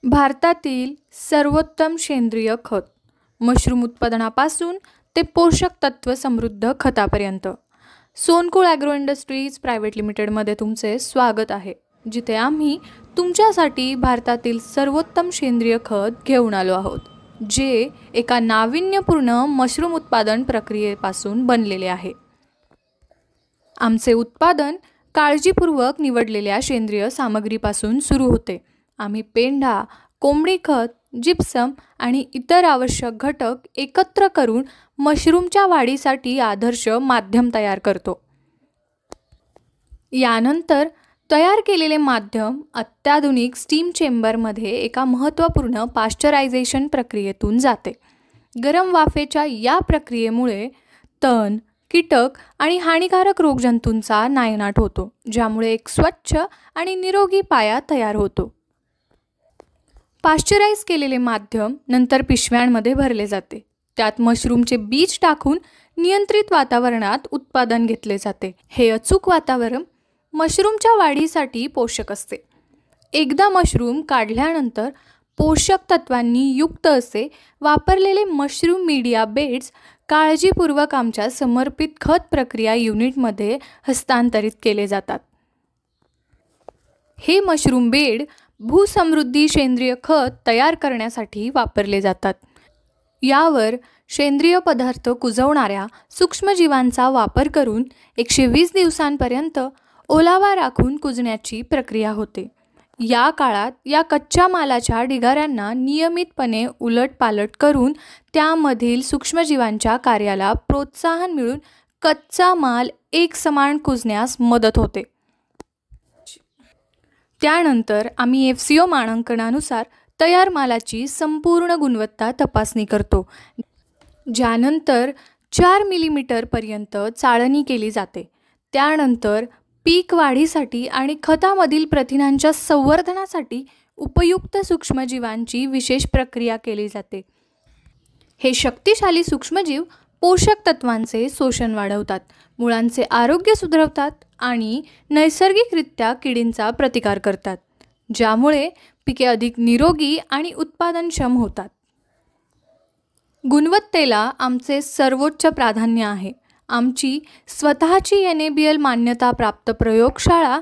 भारतातील सर्वोत्तम सेंद्रिय खत, मशरूम उत्पादनापासून ते पोषक तत्व समृद्ध खतापर्यंत. सोनकुळ ॲग्रो इंडस्ट्रीज प्रायव्हेट लिमिटेडमध्ये तुमचे स्वागत आहे, जिथे आम्ही तुमच्यासाठी भारतातील सर्वोत्तम सेंद्रिय खत घेऊन आलो आहोत, जे एका नाविन्यपूर्ण मशरूम उत्पादन प्रक्रियेपासून बनलेले आहे. आमचे उत्पादन काळजीपूर्वक निवडलेल्या सेंद्रिय सामग्रीपासून सुरू होते. आम्ही पेंढा, कोंबडी खत, जिप्सम आणि इतर आवश्यक घटक एकत्र करून मशरूमच्या वाढीसाठी आदर्श माध्यम तयार करतो. यानंतर तयार केलेले माध्यम अत्याधुनिक स्टीम चेंबरमध्ये एका महत्त्वपूर्ण पाश्चरायझेशन प्रक्रियेतून जाते. गरम वाफेच्या या प्रक्रियेमुळे तण, कीटक आणि हानिकारक रोगजंतूंचा नायनाट होतो, ज्यामुळे एक स्वच्छ आणि निरोगी पाया तयार होतो. पाश्चराइज केलेले माध्यम नंतर पिशव्यांमध्ये भरले जाते. त्यात मशरूमचे बीज टाकून नियंत्रित वातावरणात उत्पादन घेतले जाते. हे अचूक वातावरण मशरूमच्या वाढीसाठी पोषक असते. एकदा मशरूम काढल्यानंतर पोषक तत्वांनी युक्त असे वापरलेले मशरूम मीडिया बेड्स काळजीपूर्वक आमच्या समर्पित खत प्रक्रिया युनिटमध्ये हस्तांतरित केले जातात. हे मशरूम बेड भूसमृद्धी सेंद्रिय खत तयार करण्यासाठी वापरले जातात. यावर सेंद्रिय पदार्थ कुजवणाऱ्या सूक्ष्मजीवांचा वापर करून 120 दिवसांपर्यंत ओलावा राखून कुजण्याची प्रक्रिया होते. या काळात या कच्च्या मालाच्या ढिगाऱ्यांना नियमितपणे उलटपालट करून त्यामधील सूक्ष्मजीवांच्या कार्याला प्रोत्साहन मिळून कच्चा माल एकसमान कुजण्यास मदत होते. त्यानंतर आम्ही FCO मानांकनानुसार तयार मालाची संपूर्ण गुणवत्ता तपासणी करतो, ज्यानंतर 4 मिलीमीटरपर्यंत चाळणी केली जाते. त्यानंतर पीक वाढीसाठी आणि खतामधील प्रथिनांच्या संवर्धनासाठी उपयुक्त सूक्ष्मजीवांची विशेष प्रक्रिया केली जाते. हे शक्तिशाली सूक्ष्मजीव पोषक तत्वांचे शोषण वाढवतात, मुळांचे आरोग्य सुधारतात आणि नैसर्गिकरित्या किडींचा प्रतिकार करतात, ज्यामुळे पिके अधिक निरोगी आणि उत्पादनक्षम होतात. गुणवत्तेला आमचे सर्वोच्च प्राधान्य आहे. आमची स्वतःची NABL मान्यता प्राप्त प्रयोगशाळा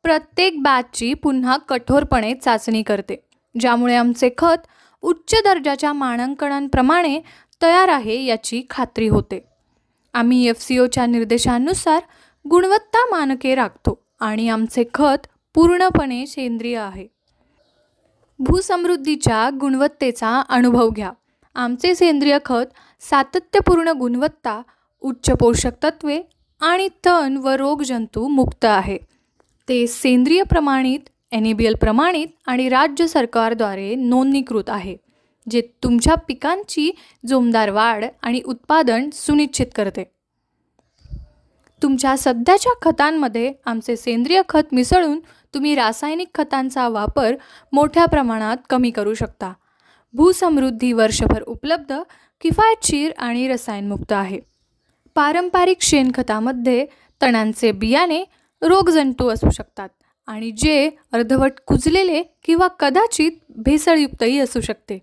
प्रत्येक बॅचची पुन्हा कठोरपणे चाचणी करते, ज्यामुळे आमचे खत उच्च दर्जाच्या मानांकनांप्रमाणे तयार आहे याची खात्री होते. आम्ही FCOच्या निर्देशांनुसार गुणवत्ता मानके राखतो आणि आमचे खत पूर्णपणे सेंद्रिय आहे. भूसमृद्धीच्या गुणवत्तेचा अनुभव घ्या. आमचे सेंद्रिय खत सातत्यपूर्ण गुणवत्ता, उच्च पोषक तत्वे आणि तण व रोगजंतू मुक्त आहे. ते सेंद्रिय प्रमाणित, NABL प्रमाणित आणि राज्य सरकारद्वारे नोंदणीकृत आहे, जे तुमच्या पिकांची जोमदार वाढ आणि उत्पादन सुनिश्चित करते. तुमच्या सध्याच्या खतांमध्ये आमचे सेंद्रिय खत मिसळून तुम्ही रासायनिक खतांचा वापर मोठ्या प्रमाणात कमी करू शकता. भूसमृद्धी वर्षभर उपलब्ध, किफायतशीर आणि रसायनमुक्त आहे. पारंपरिक शेणखतामध्ये तणांचे बियाणे, रोगजंतू असू शकतात आणि जे अर्धवट कुजलेले किंवा कदाचित भेसळयुक्तही असू शकते.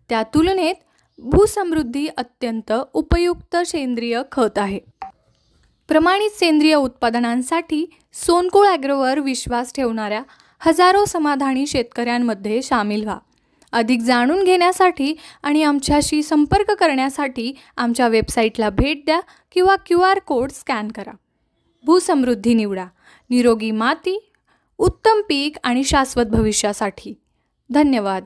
त्या तुलनेत भूसमृद्धी अत्यंत उपयुक्त सेंद्रिय खत आहे. प्रमाणित सेंद्रिय उत्पादनांसाठी सोनकुळ ॲग्रोवर विश्वास ठेवणाऱ्या हजारो समाधानी शेतकऱ्यांमध्ये सामील व्हा. अधिक जाणून घेण्यासाठी आणि आमच्याशी संपर्क करण्यासाठी आमच्या वेबसाईटला भेट द्या किंवा QR कोड स्कॅन करा. भूसमृद्धी निवडा. निरोगी माती, उत्तम पीक आणि शाश्वत भविष्यासाठी. धन्यवाद.